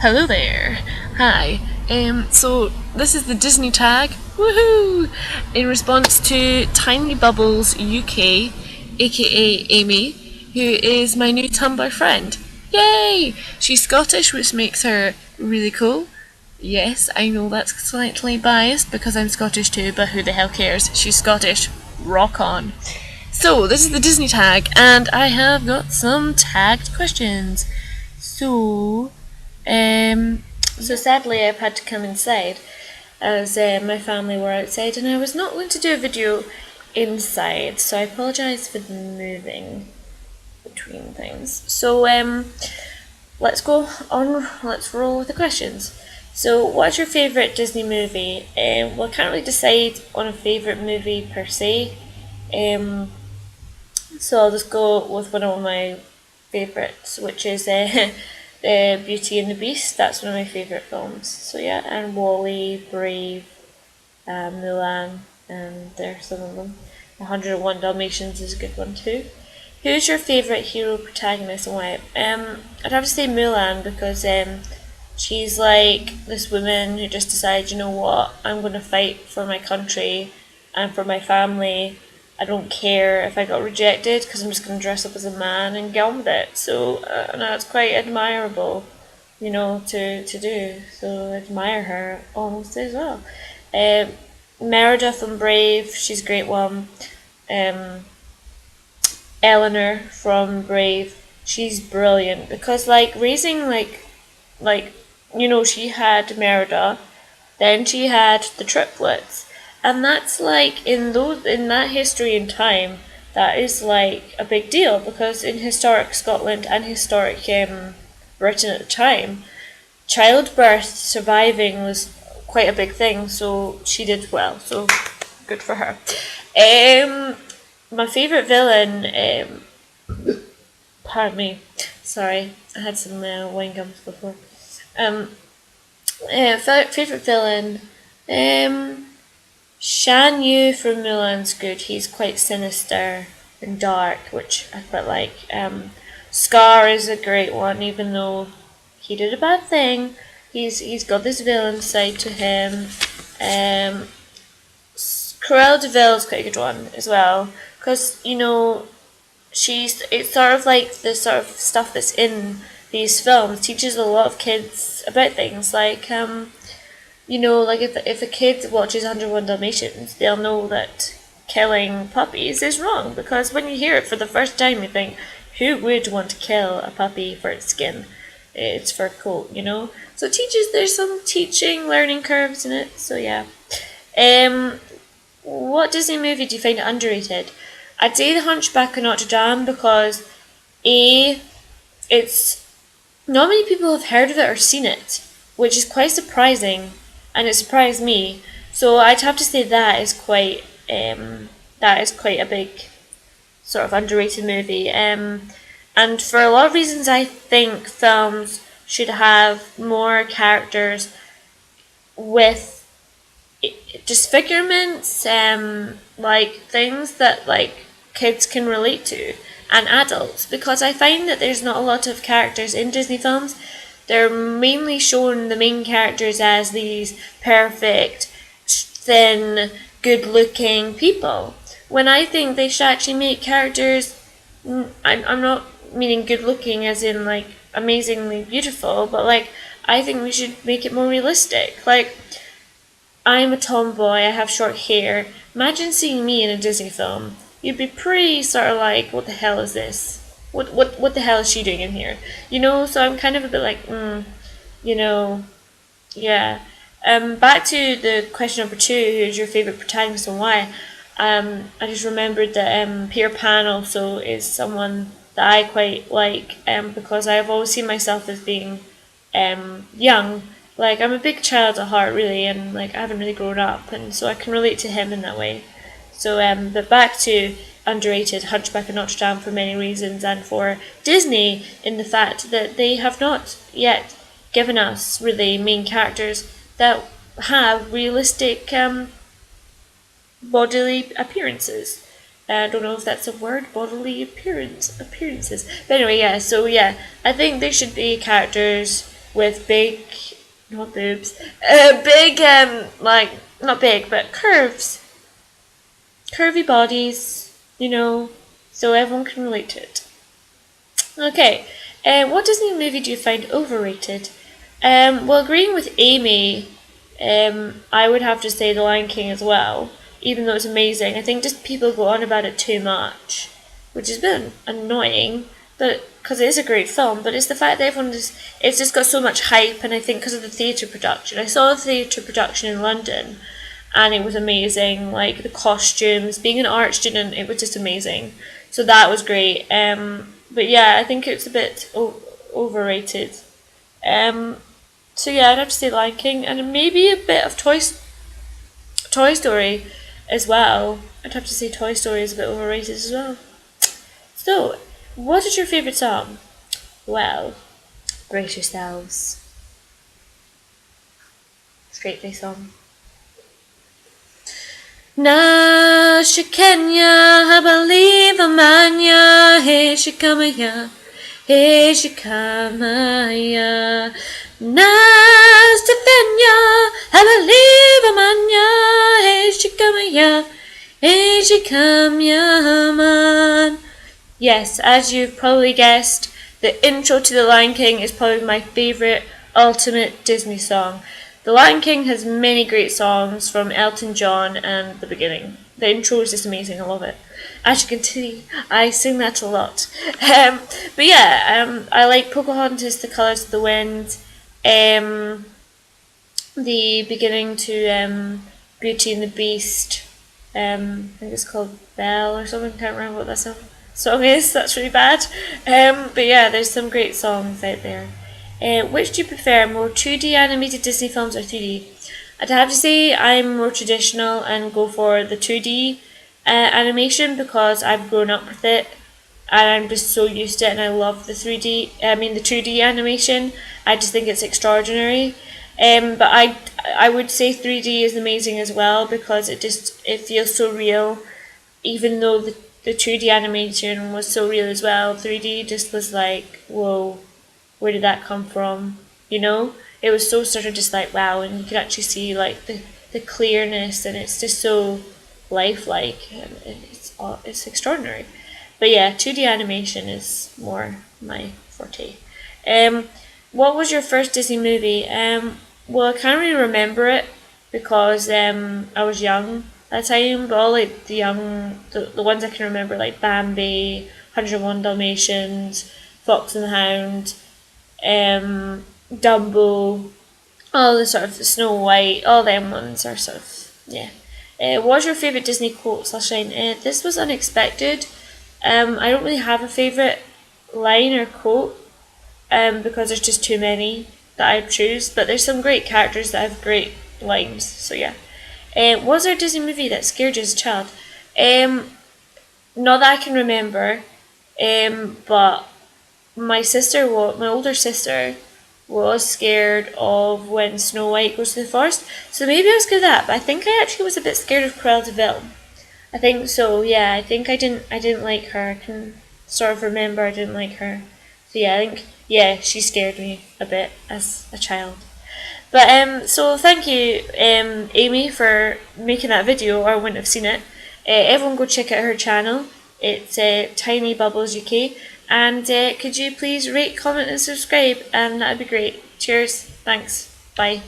Hello there. Hi. So this is the Disney tag. Woohoo! In response to Tiny Bubbles UK, aka Amy, who is my new Tumblr friend. Yay! She's Scottish, which makes her really cool. Yes, I know that's slightly biased because I'm Scottish too, but who the hell cares? She's Scottish. Rock on. So, this is the Disney tag, and I have got some tagged questions. So, so sadly, I've had to come inside as my family were outside, and I was not going to do a video inside, so I apologise for the moving between things. So, let's go on, let's roll with the questions. So, what's your favourite Disney movie? Well, I can't really decide on a favourite movie per se, so I'll just go with one of my favourites, which is Beauty and the Beast. That's one of my favourite films. So yeah, and Wall-E, Brave, Mulan, and there's some of them. 101 Dalmatians is a good one too. Who's your favourite hero protagonist and why? I'd have to say Mulan because she's like this woman who just decides, you know what, I'm going to fight for my country and for my family. I don't care if I got rejected because I'm just going to dress up as a man and get on with it. So that's quite admirable, to do. So I admire her almost as well. Merida from Brave, she's a great one. Eleanor from Brave, she's brilliant because raising she had Merida, then she had the triplets. And that's in that history and time, that is a big deal because in historic Scotland and historic Britain at the time, childbirth surviving was quite a big thing. So she did well. So good for her. My favourite villain. Pardon me. Sorry, I had some wine gums before. Favourite villain. Shan Yu from Mulan's good. He's quite sinister and dark, which I quite like. Scar is a great one, even though he did a bad thing. He's got this villain side to him. Cruella de Vil is quite a good one as well, because it's sort of like the sort of stuff that's in these films teaches a lot of kids about things if a kid watches 101 Dalmatians, they'll know that killing puppies is wrong, because when you hear it for the first time, you think, who would want to kill a puppy for its skin? Its fur coat, So there's some learning curves in it, so yeah. What Disney movie do you find underrated? I'd say The Hunchback of Notre Dame because, it's not many people have heard of it or seen it, which is quite surprising. And it surprised me. So I'd have to say that is quite a big sort of underrated movie. And for a lot of reasons, I think films should have more characters with disfigurements, things that kids can relate to, and adults, because I find that there's not a lot of characters in Disney films. They're mainly shown the main characters as these perfect, thin, good-looking people. When I think they should actually make characters, I'm not meaning good-looking as in amazingly beautiful, but I think we should make it more realistic. I'm a tomboy, I have short hair. Imagine seeing me in a Disney film. You'd be pretty sort of what the hell is this? What the hell is she doing in here? So I'm kind of a bit yeah. Back to the question number 2, who's your favourite protagonist and why? I just remembered that Peter Pan also is someone that I quite like, because I've always seen myself as being young. I'm a big child at heart, really, and I haven't really grown up, and so I can relate to him in that way. So, but back to underrated Hunchback of Notre Dame for many reasons, and for Disney in the fact that they have not yet given us really main characters that have realistic bodily appearances. I don't know if that's a word, appearances. But anyway, yeah, so yeah, I think there should be characters with big, not boobs, big, like, not big, but curvy bodies, so everyone can relate to it. Okay, what Disney movie do you find overrated? Well, agreeing with Amy, I would have to say The Lion King as well, even though it's amazing. I think just people go on about it too much, which has been annoying, but because it is a great film, but it's the fact that it's just got so much hype, and I think because of the theatre production. I saw the theatre production in London, and it was amazing, like the costumes, being an art student, it was just amazing. So that was great. But yeah, I think it's a bit overrated. So yeah, I'd have to say Lion King, and maybe a bit of Toy Story as well. I'd have to say Toy Story is a bit overrated as well. So, what is your favourite song? Well, brace yourselves. Straight face song. Nasha Kenya, I believe Amanya, hey Shikamaya, hey Shikamaya. Nasha Kenya, I believe Amanya, hey Shikamaya, hey Shikamaya man. Yes, as you've probably guessed, the intro to The Lion King is probably my favourite ultimate Disney song. The Lion King has many great songs from Elton John and the beginning. The intro is just amazing, I love it. As you can see, I sing that a lot. But yeah, I like Pocahontas, The Colours of the Wind, the beginning to Beauty and the Beast, I think it's called Belle or something, can't remember what that song is, that's really bad. But yeah, there's some great songs out there. Which do you prefer, more 2D animated Disney films or 3D? I'd have to say I'm more traditional and go for the 2D animation because I've grown up with it and I'm just so used to it, and I love the 2D animation. I just think it's extraordinary. But I would say 3D is amazing as well because it feels so real, even though the 2D animation was so real as well. 3D just was like, whoa, where did that come from? It was so sort of just like wow, and you can actually see like the clearness, and it's just so lifelike, and it's extraordinary. But yeah, 2D animation is more my forte. What was your first Disney movie? Well, I can't really remember it because I was young at the time, but all like the ones I can remember, like Bambi, 101 Dalmatians, Fox and the Hound, Dumbo, all the sort of Snow White, all them ones are sort of, yeah. What was your favourite Disney quote / line? This was unexpected. I don't really have a favourite line or quote because there's just too many that I'd choose, but there's some great characters that have great lines, so yeah. Was there a Disney movie that scared you as a child? Not that I can remember, but my older sister was scared of when Snow White goes to the forest, so maybe I was scared of that, but I think I actually was a bit scared of Cruella de Vil. I think so, yeah, I think I didn't like her. I can sort of remember I didn't like her. So yeah, I think, yeah, she scared me a bit as a child. But so thank you, Amy, for making that video, or I wouldn't have seen it. Everyone go check out her channel. It's Tiny Bubbles UK. And could you please rate, comment and subscribe, and that'd be great. Cheers, thanks, bye.